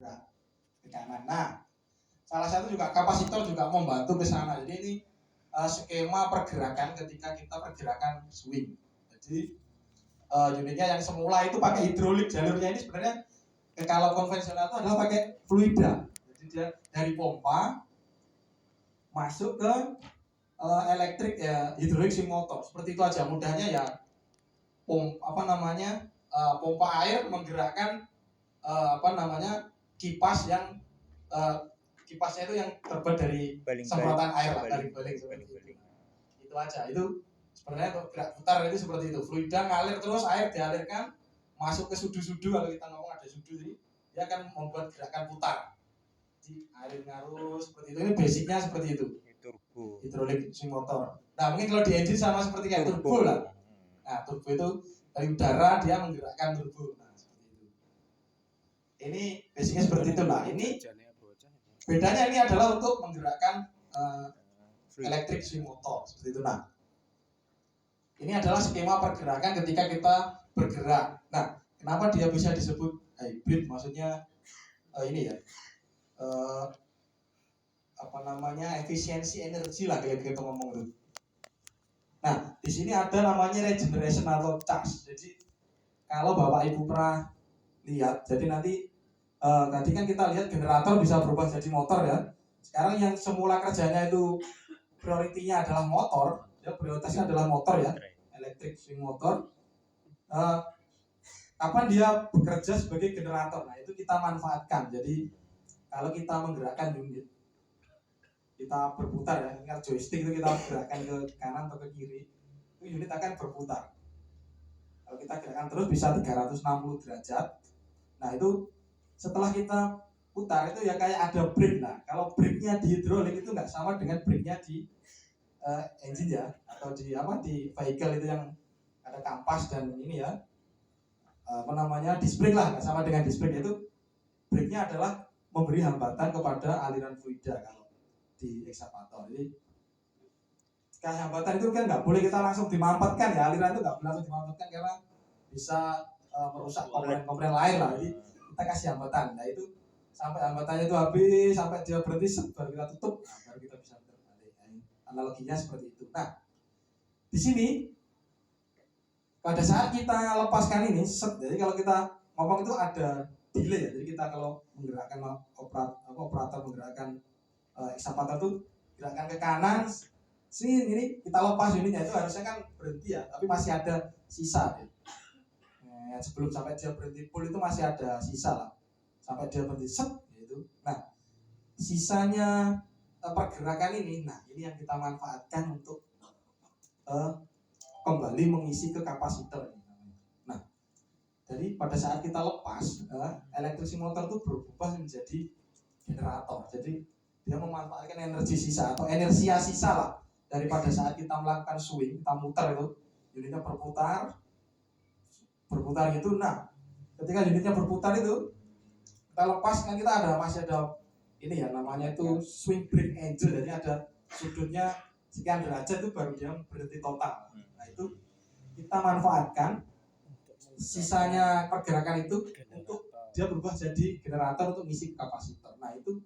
bergerak ke kanan. Nah, salah satu juga kapasitor juga membantu ke sana. Jadi ini skema pergerakan ketika kita pergerakan swing. Jadi unitnya yang semula itu pakai hidrolik, jalurnya ini sebenarnya kalau konvensional itu adalah pakai fluida. Jadi dia dari pompa masuk ke elektrik ya, hidrolik swing motor. Seperti itu aja mudahnya ya. Pompa air menggerakkan kipas yang kipasnya itu yang terbuat dari semprotan air lah, dari baling seperti itu. Itu aja. Itu sebenarnya untuk gerak putar itu seperti itu. Fluida ngalir terus, air dialirkan masuk ke sudu-sudu. Kalau kita ngomong ada sudu, jadi dia akan membuat gerakan putar. Jadi air ngaruh seperti itu. Ini basicnya seperti itu. Turbo. Hidrolik swing motor. Nah mungkin kalau di engine sama seperti kayak turbo lah. Nah turbo itu dari udara dia menggerakkan turbo. Nah seperti itu. Ini basicnya seperti itu lah. Ini bedanya ini adalah untuk menggerakkan elektrik swing motor seperti itu. Nah, ini adalah skema pergerakan ketika kita bergerak. Nah, kenapa dia bisa disebut hybrid? Maksudnya ini ya, efisiensi energi lah kayak kita ngomong tuh. Nah, di sini ada namanya regeneration atau charge. Jadi kalau Bapak Ibu pernah lihat, jadi nanti tadi kan kita lihat generator bisa berubah jadi motor ya. Sekarang yang semula kerjanya itu prioritinya adalah motor, ya prioritasnya adalah motor ya, elektrik swing motor. Kapan dia bekerja sebagai generator? Nah itu kita manfaatkan. Jadi kalau kita menggerakkan unit, kita berputar ya, ingat joystick itu kita gerakkan ke kanan atau ke kiri, itu unit akan berputar. Kalau kita gerakkan terus bisa 360 derajat. Nah itu setelah kita putar itu ya kayak ada brake. Nah kalau brake-nya di hidrolik itu nggak sama dengan brake-nya di engine ya, atau di vehicle itu yang ada kampas dan ini ya disc brake lah, nggak sama dengan disc brake. Itu brake-nya adalah memberi hambatan kepada aliran fluida kalau di ekskavator. Jadi kasih hambatan itu kan nggak boleh kita langsung dimampetkan ya, aliran itu nggak boleh langsung dimampetkan karena bisa merusak komponen-komponen lain lah. Jadi kita kasih hambatan. Nah itu sampai hambatannya itu habis, sampai dia berhenti, baru kita tutup, nah, baru kita bisa berbalik. Analoginya seperti itu. Nah di sini pada saat kita lepaskan ini, jadi kalau kita ngomong itu ada delay ya. Jadi kita kalau menggerakkan operator menggerakkan ekskavator itu gerakan ke kanan, sini ini kita lepas unitnya itu harusnya kan berhenti ya, tapi masih ada sisa. Sebelum sampai dia berhenti full itu masih ada sisa lah. Sampai dia berhenti gitu. Nah, sisanya pergerakan ini, nah ini yang kita manfaatkan untuk kembali mengisi ke kapasitor. Nah, jadi pada saat kita lepas, elektrik motor itu berubah menjadi generator. Jadi dia memanfaatkan energi sisa atau inersia sisa lah daripada saat kita melakukan swing, kita muter itu unitnya berputar gitu. Nah, ketika unitnya berputar itu kita lepas kan kita masih ada ini ya namanya itu swing brake angle. Jadi ada sudutnya sekian derajat itu baru dia berhenti total. Nah itu kita manfaatkan sisanya pergerakan itu untuk dia berubah jadi generator untuk ngisi kapasitor. Nah itu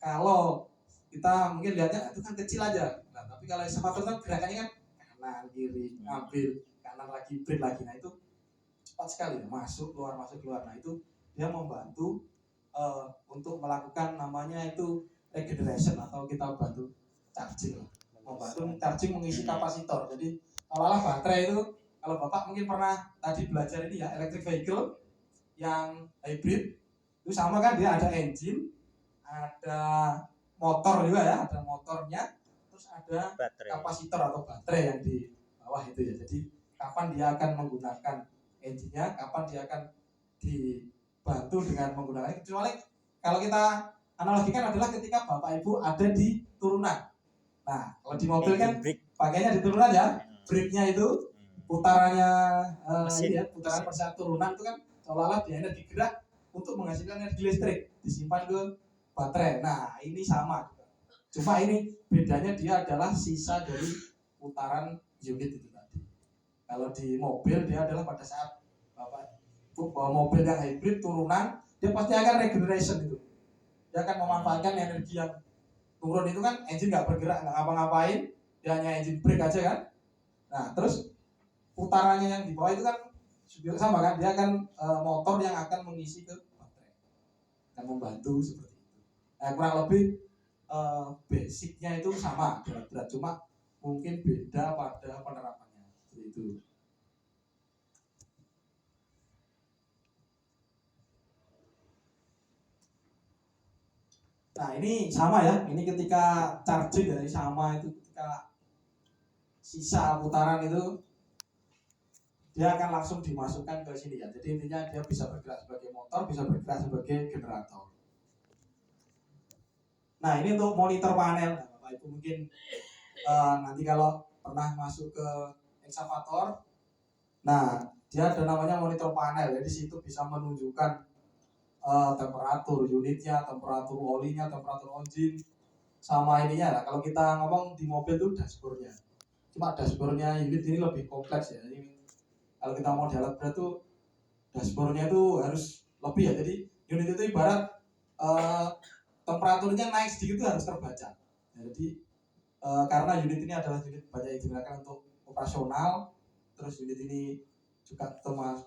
kalau kita mungkin lihatnya itu kan kecil aja. Nah tapi kalau ekskavator kan gerakannya kan kanan kiri ngambil kanan lagi brake lagi. Nah itu cepat sekali ya, masuk keluar. Nah itu dia membantu untuk melakukan namanya itu regeneration atau kita bantu charging, membantu charging mengisi kapasitor. Jadi olah baterai itu kalau Bapak mungkin pernah tadi belajar ini ya, electric vehicle yang hybrid itu sama kan, dia ada engine, ada motor juga ya, ada motornya, terus ada kapasitor atau baterai yang di bawah itu ya. Jadi kapan dia akan menggunakan engine-nya, kapan dia akan dibantu dengan menggunakan, kecuali kalau kita analogikan adalah ketika Bapak Ibu ada di turunan. Nah, kalau di mobil kan pakainya di turunan ya, brake-nya itu putarannya putaran pada saat turunan itu kan seolah-olah dia energi gerak untuk menghasilkan energi listrik disimpan ke baterai. Nah, ini sama. Cuma ini bedanya dia adalah sisa dari putaran unit itu tadi. Kalau di mobil dia adalah pada saat Bapak bawa mobil yang hybrid turunan, dia pasti akan regeneration itu. Dia akan memanfaatkan energi yang turun itu kan, engine nggak bergerak, nggak ngapa-ngapain, dia hanya engine brake aja kan. Nah terus putarannya yang di bawah itu kan sama kan, dia akan motor yang akan mengisi ke baterai, yang membantu seperti itu. Nah kurang lebih basicnya itu sama berat-berat, cuma mungkin beda pada penerapannya seperti itu. Nah ini sama ya, ini ketika charging dari sama itu, ketika sisa putaran itu dia akan langsung dimasukkan ke sini ya. Jadi intinya dia bisa bergerak sebagai motor, bisa bergerak sebagai generator. Nah ini untuk monitor panel. Nah, Bapak Ibu mungkin nanti kalau pernah masuk ke ekskavator, nah dia ada namanya monitor panel. Jadi situ bisa menunjukkan temperatur unitnya, temperatur olinya, temperatur engine, sama ininya lah. Kalau kita ngomong di mobil itu dashboardnya. Cuma dashboardnya unit ini lebih kompleks ya. Ini kalau kita mau di alat berat tuh dashboardnya itu harus lebih ya. Jadi unit itu ibarat temperaturnya naik sedikit itu harus terbaca. Jadi karena unit ini adalah unit banyak yang digunakan untuk operasional, terus unit ini juga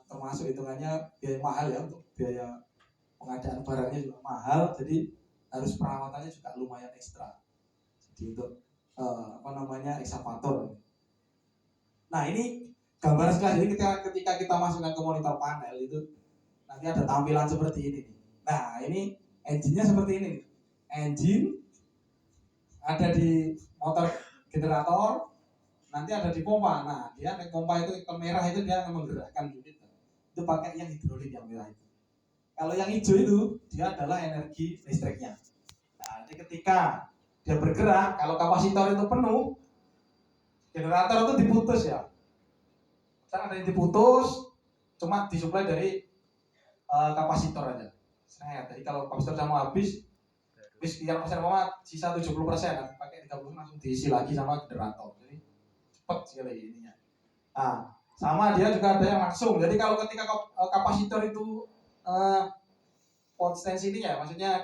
termasuk hitungannya biaya mahal ya, untuk biaya pengadaan barangnya juga mahal, jadi harus perawatannya juga lumayan ekstra. Jadi untuk ekskavator. Nah ini gambar sekilas. Jadi ketika kita masukkan ke monitor panel itu nanti ada tampilan seperti ini. Nah ini engine-nya seperti ini. Engine ada di motor generator, nanti ada di pompa. Nah dia naik pompa itu ikan merah itu dia akan menggerakkan unit. Itu pakai yang hidrolik yang merah itu. Kalau yang hijau itu dia adalah energi listriknya. Nah, jadi ketika dia bergerak, kalau kapasitor itu penuh, generator itu diputus ya. Misalnya ada yang diputus, cuma disuplai dari kapasitor aja. Nah, jadi kalau kapasitor sama habis sekian persen, sisa 70%, pakai 30% langsung diisi lagi sama generator. Jadi cepet sekali ininya. Nah, sama dia juga ada yang langsung. Jadi kalau ketika kapasitor itu potensinya ya, maksudnya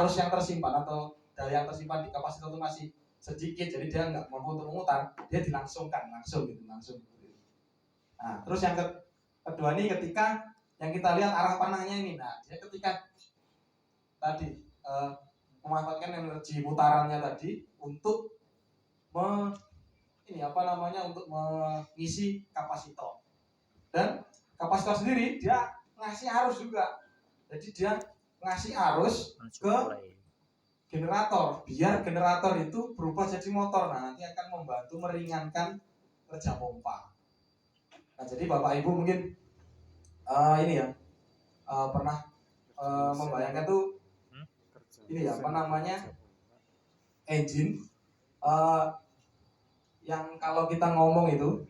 arus yang tersimpan atau daya yang tersimpan di kapasitor itu masih sedikit, jadi dia nggak mampu untuk memutar, dia dilangsungkan langsung. Nah terus yang kedua nih, ketika yang kita lihat arah panahnya ini, nah dia ketika tadi memanfaatkan energi putarannya tadi untuk untuk mengisi kapasitor, dan kapasitor sendiri dia ngasih arus juga. Jadi dia ngasih arus ke generator, biar generator itu berubah jadi motor. Nah nanti akan membantu meringankan kerja pompa. Nah jadi Bapak Ibu mungkin pernah membayangkan tuh ini ya, engine yang kalau kita ngomong itu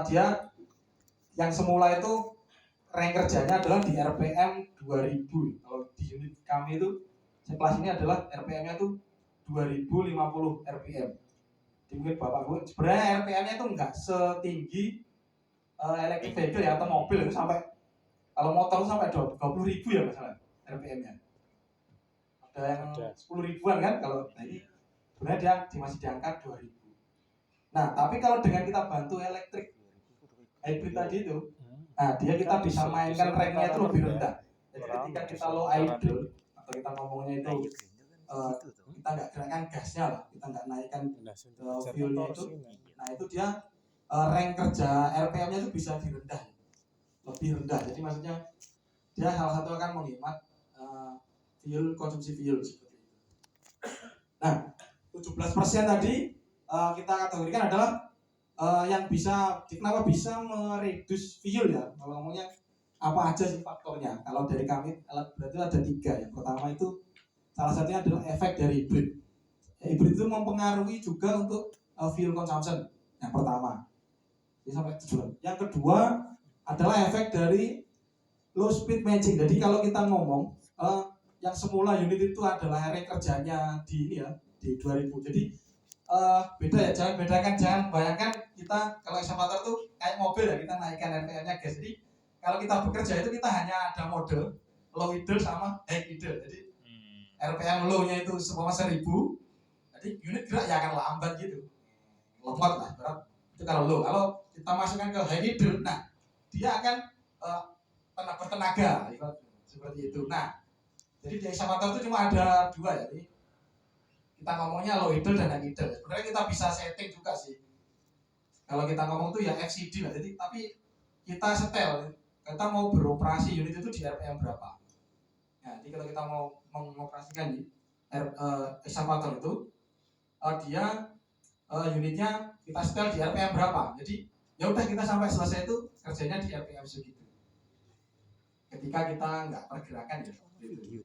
dia yang semula itu rank kerjanya adalah di RPM 2000. Kalau di unit kami itu kelas ini adalah RPM-nya itu 2050 RPM. Jadi mungkin Bapak Bu, sebenarnya RPM-nya itu enggak setinggi electric vehicle ya, atau mobil itu sampai, kalau motor itu sampai 20.000 ya misalnya RPM-nya. Ada yang 10 ribuan kan, kalau ini sebenarnya dia masih di angka 2000. Nah, tapi kalau dengan kita bantu elektrik hybrid tadi itu, nah kita bisa mainkan ranknya itu lebih rendah. Jadi ketika kita low idle, atau kita ngomongnya itu kita nggak gerakan gasnya lah, kita nggak naikkan fuelnya itu, nah itu dia rank kerja RPM-nya itu bisa lebih rendah. Jadi maksudnya dia salah satu akan menghemat konsumsi fuel seperti itu. Nah 17% tadi kita kategorikan adalah yang kenapa bisa mereduce fuel ya. Kalau ngomongnya apa aja sih faktornya? Kalau dari kami alat berat itu ada 3. Yang pertama itu salah satunya adalah efek dari hybrid. Hybrid itu mempengaruhi juga untuk fuel consumption. Yang pertama, ini sampai tujuan. Yang kedua adalah efek dari low speed matching. Jadi kalau kita ngomong yang semula unit itu adalah rank kerjanya di 2000. Jadi beda ya, jangan bayangkan kita kalau ekskavator tuh kayak mobil ya, kita naikkan RPM-nya gas. Jadi kalau kita bekerja itu kita hanya ada mode low idle sama high idle. Jadi RPM low-nya itu 1000, jadi unit gerak ya akan lambat gitu, lemot lah berat. Itu kalau low. Kalau kita masukkan ke high idle, nah dia akan bertenaga seperti itu. Nah, jadi di eksavator itu cuma ada 2 ya. Jadi kita ngomongnya low idle dan high idle. Sebenarnya kita bisa setting juga sih. Kalau kita ngomong tuh ya FCD lah. Jadi tapi kita setel, kita mau beroperasi unit itu di RPM berapa. Nah, jadi kalau kita mau mengoperasikan di eksavator itu, dia unitnya kita setel di RPM berapa. Jadi ya udah kita sampai selesai itu kerjanya di RPM segitu. Ketika kita nggak pergerakan ya. Gitu.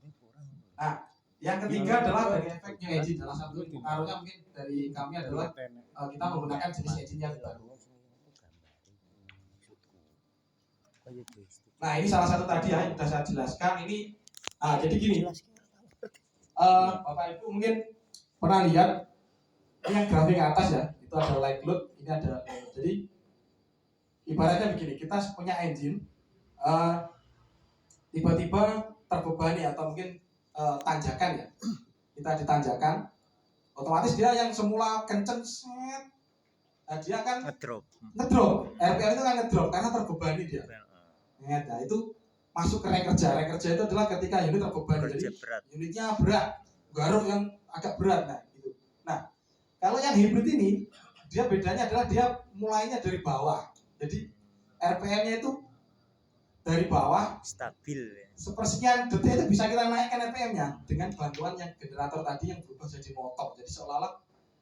Nah, yang ketiga adalah dari efeknya engine. Salah satu pengaruhnya mungkin dari kami adalah kita menggunakan jenis engine yang baru. Nah, ini salah satu tadi ya yang sudah saya jelaskan. Ini jadi gini, Bapak Ibu mungkin pernah lihat ini yang grafik atas ya, itu ada light load, ini ada jadi ibaratnya begini, kita punya engine tiba-tiba terbebani atau mungkin tanjakan ya, kita ditanjakan, otomatis dia yang semula kenceng set, dia akan ngedrop, RPM itu kan ngedrop karena terbebani dia. Nah, itu masuk ke reng kerja. Reng kerja itu adalah ketika unit terbebani, jadi unitnya berat, garuk yang agak berat. Nah, gitu. Nah, kalau yang hybrid ini, dia bedanya adalah dia mulainya dari bawah. Jadi RPM-nya itu dari bawah, stabil. Sepersekian detik itu bisa kita naikkan RPM-nya dengan bantuan yang generator tadi yang berubah jadi motor. Jadi seolah-olah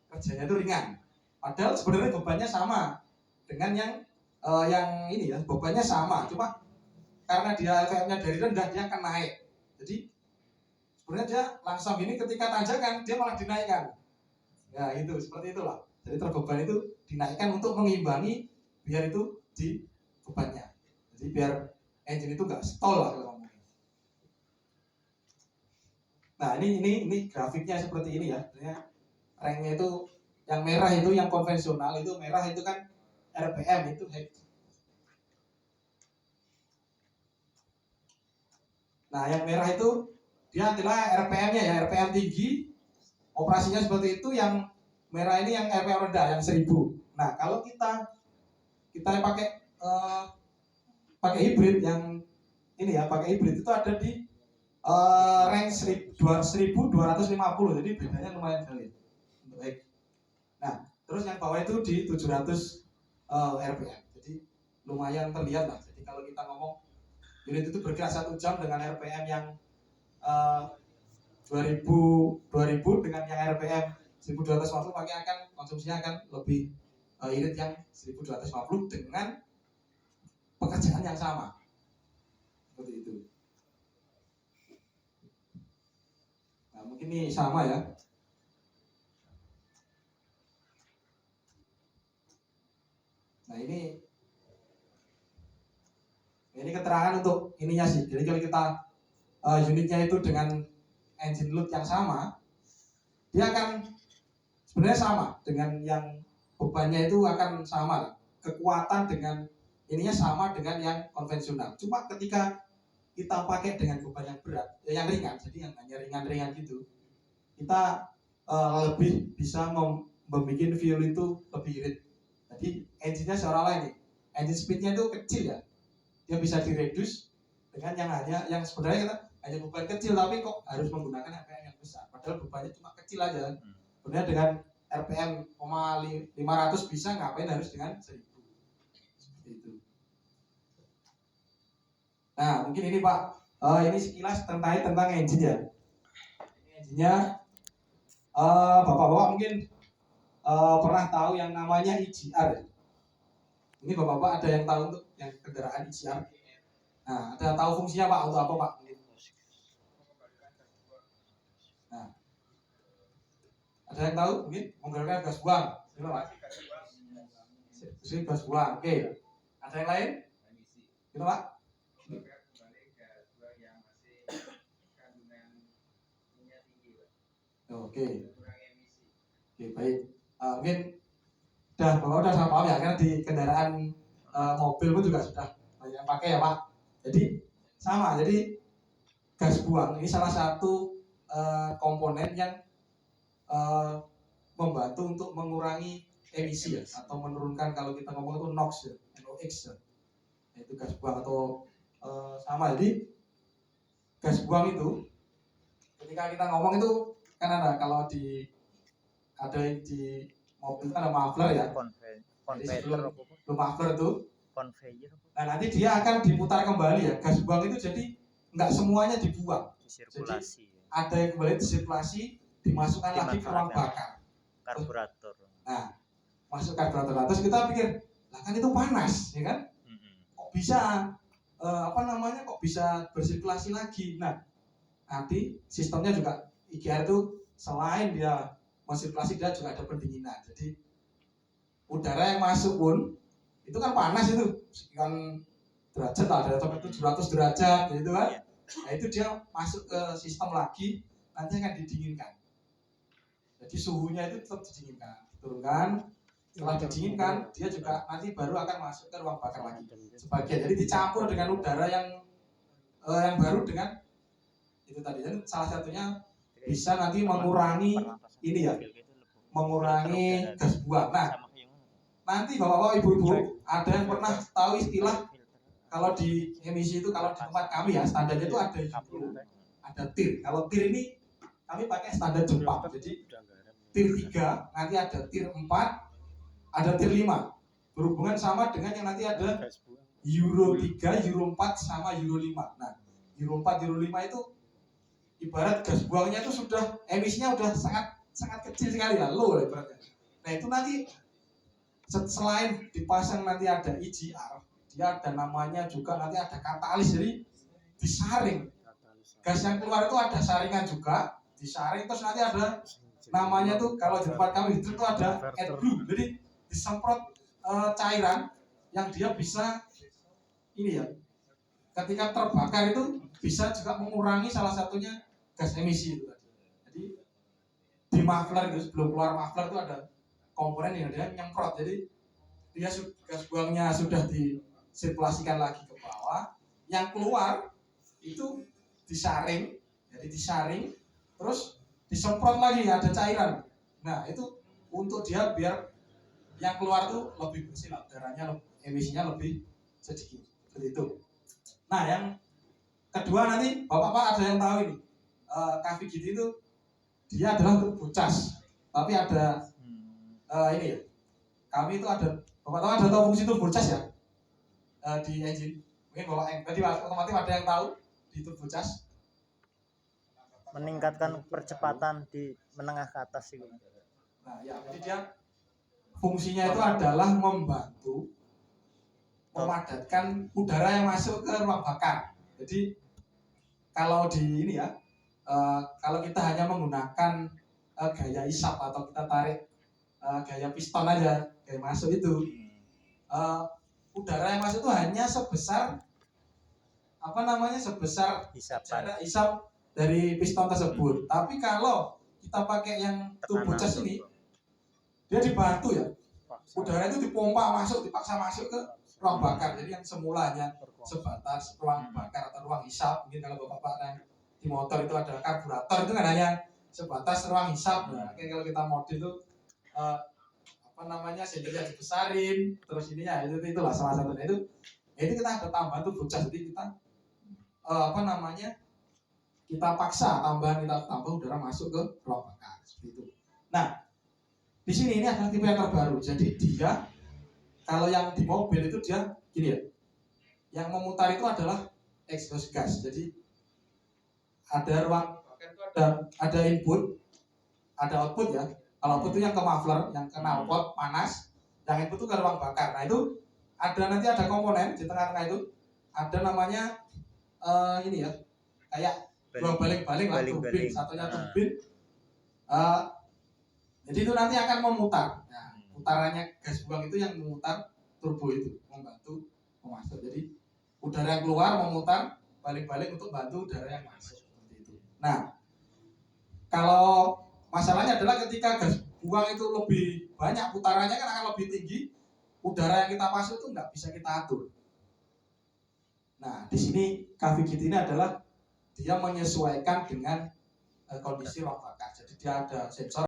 kerjanya itu ringan. Padahal sebenarnya bebannya sama dengan yang ini ya, bebannya sama, cuma karena dia RPM-nya dari rendah dia akan naik. Jadi sebenarnya dia langsung ini ketika tanjakan dia malah dinaikkan. Ya itu seperti itulah. Jadi terbeban itu dinaikkan untuk mengimbangi biar itu di bebannya. Jadi biar engine itu nggak stall lah kalau ngomongnya. Nah ini grafiknya seperti ini ya. Rengnya itu yang merah itu yang konvensional, itu merah itu kan RPM itu. Nah yang merah itu dia adalah RPM-nya ya, RPM tinggi, operasinya seperti itu. Yang merah ini yang RPM rendah, yang 1000. Nah kalau kita pakai hybrid yang ini ya, pakai hybrid itu ada di rank 1250, jadi bedanya lumayan jauh. Baik. Nah terus yang bawah itu di 700 RPM, jadi lumayan terlihat lah. Jadi kalau kita ngomong unit itu bergerak 1 jam dengan RPM yang 2000 dengan yang RPM 1250, maka akan konsumsinya akan lebih irit yang 1250 dengan pekerjaan yang sama. Seperti itu. Nah, mungkin ini sama ya. Nah, ini keterangan untuk ininya sih. Jadi kalau kita unitnya itu dengan engine load yang sama, dia akan sebenarnya sama dengan yang bebannya itu akan sama, kekuatan dengan ininya sama dengan yang konvensional. Cuma ketika kita pakai dengan beban yang berat, yang ringan, jadi yang hanya ringan-ringan gitu, kita lebih bisa membuat fuel itu lebih irit. Jadi engine-nya seolah-olah ini, engine speed-nya itu kecil ya, dia bisa direduce dengan yang sebenarnya kita hanya beban kecil, tapi kok harus menggunakan RPM yang besar, padahal bebannya cuma kecil aja. Sebenarnya dengan RPM 500 bisa, ngapain harus dengan 1000. Seperti itu. Nah mungkin ini Pak, ini sekilas tentang engine ya. Engine-nya bapak-bapak mungkin pernah tahu yang namanya EGR ya. Ini bapak-bapak ada yang tahu untuk yang kendaraan EGR? Nah, ada tahu fungsinya Pak untuk apa Pak? Nah, ada yang tahu mungkin menggerakkan gas buang, gimana Pak? Gas buang, oke. Ada yang lain? Gimana Pak? Oke, baik. Mungkin bapak udah sama ya, karena di kendaraan mobil pun juga sudah banyak pakai ya Pak. Jadi sama, jadi gas buang ini salah satu komponen yang membantu untuk mengurangi emisi ya, atau menurunkan kalau kita ngomong itu NOx ya, NOx ya, itu gas buang atau sama. Jadi gas buang itu ketika kita ngomong itu kan ada kalau di mobil kan ada muffler ya, sebelum muffler itu nah nanti dia akan diputar kembali ya gas buang itu, jadi nggak semuanya dibuang, disirkulasi. Jadi ada yang kembali disirkulasi, dimasukkan lagi ke ruang bakar karburator. Nah masuk karburator, terus kita pikir lah kan itu panas ya kan, kok bisa kok bisa bersirkulasi lagi. Nah nanti sistemnya juga IGR itu selain dia mensirkulasi, dia juga ada pendinginan, jadi udara yang masuk pun itu kan panas, itu sekian derajat lah, ada sampai 700 derajat gitu kan. Nah itu dia masuk ke sistem lagi, nanti akan didinginkan, jadi suhunya itu tetap didinginkan, turunkan. Setelah didinginkan dia juga nanti baru akan masuk ke ruang bakar lagi sebagian, jadi dicampur dengan udara yang baru dengan itu tadi. Dan salah satunya bisa nanti mengurangi ini ya, mengurangi gas buang. Nah nanti bapak-bapak ibu-ibu ada yang pernah tahu istilah kalau di emisi itu, kalau di tempat kami ya standarnya itu ada euro, ada tir. Kalau tir ini kami pakai standar Jepang, jadi tir 3, nanti ada tir 4, ada tir 5, berhubungan sama dengan yang nanti ada euro 3, euro 4 sama euro 5. Nah euro 4, euro 5 itu ibarat gas buangnya itu sudah emisinya udah sangat kecil sekali lah, low lah ibaratnya. Nah itu nanti selain dipasang nanti ada IGR, dia ada namanya juga nanti ada katalis, jadi disaring gas yang keluar itu ada saringan juga, disaring, terus nanti ada namanya tuh kalau di tempat kami itu ada AdBlue, jadi disemprot cairan yang dia bisa ini ya, ketika terbakar itu bisa juga mengurangi salah satunya gas emisi itu tadi. Jadi di muffler itu sebelum keluar muffler itu ada komponen yang dia nyemprot, jadi dia gas buangnya sudah disirkulasikan lagi ke bawah, yang keluar itu disaring, jadi disaring terus disemprot lagi, ada cairan. Nah itu untuk dia biar yang keluar tuh lebih bersih lah, udaranya emisinya lebih sedikit seperti itu. Nah yang kedua nanti bapak-bapak ada yang tahu ini KVGT itu dia adalah untuk bocas, tapi ada ini ya, kami itu ada, bapak tahu ada fungsi turbo cas ya di engine, mungkin bapak yang tadi otomatis ada yang tahu di turbo cas, meningkatkan percepatan di menengah ke atas itu. Nah ya, jadi dia fungsinya itu adalah membantu memadatkan udara yang masuk ke ruang bakar. Jadi kalau di ini ya, kalau kita hanya menggunakan gaya isap atau kita tarik gaya piston aja, gaya masuk itu udara yang masuk itu hanya sebesar sebesar jarak isap dari piston tersebut. Tapi kalau kita pakai yang turbo cas ini, dia dibantu ya, udara itu dipompa masuk, dipaksa masuk ke ruang bakar. Jadi yang semulanya sebatas ruang bakar atau ruang hisap, mungkin kalau bapak-bapak di motor itu ada karburator, itu kan hanya sebatas ruang hisap. Nah, kalau kita modif itu sendernya dibesarin, terus ininya itulah salah satunya itu kita ada tambahan tuh bocah, jadi kita kita paksa kita tambah udara masuk ke ruang bakar seperti itu. Nah di sini ini adalah tipe yang terbaru, jadi dia kalau yang di mobil itu dia gini ya, yang memutar itu adalah exhaust gas, jadi ada ruang ada input, ada output ya. Kalau output itu yang ke muffler, yang ke knalpot panas, yang input itu ke ruang bakar. Nah itu nanti ada komponen di tengah-tengah itu, ada namanya ini ya, kayak dua baling-baling lah, turbin, satunya turbin. Jadi itu nanti akan memutar. Nah, putarannya gas buang itu yang memutar turbo itu, membantu memasuk. Jadi udara yang keluar memutar balik-balik untuk bantu udara yang masuk seperti itu. Nah, kalau masalahnya adalah ketika gas buang itu lebih banyak putarannya kan akan lebih tinggi, udara yang kita masuk itu nggak bisa kita atur. Nah, di sini KVGT ini adalah dia menyesuaikan dengan kondisi ruang bakar. Jadi dia ada sensor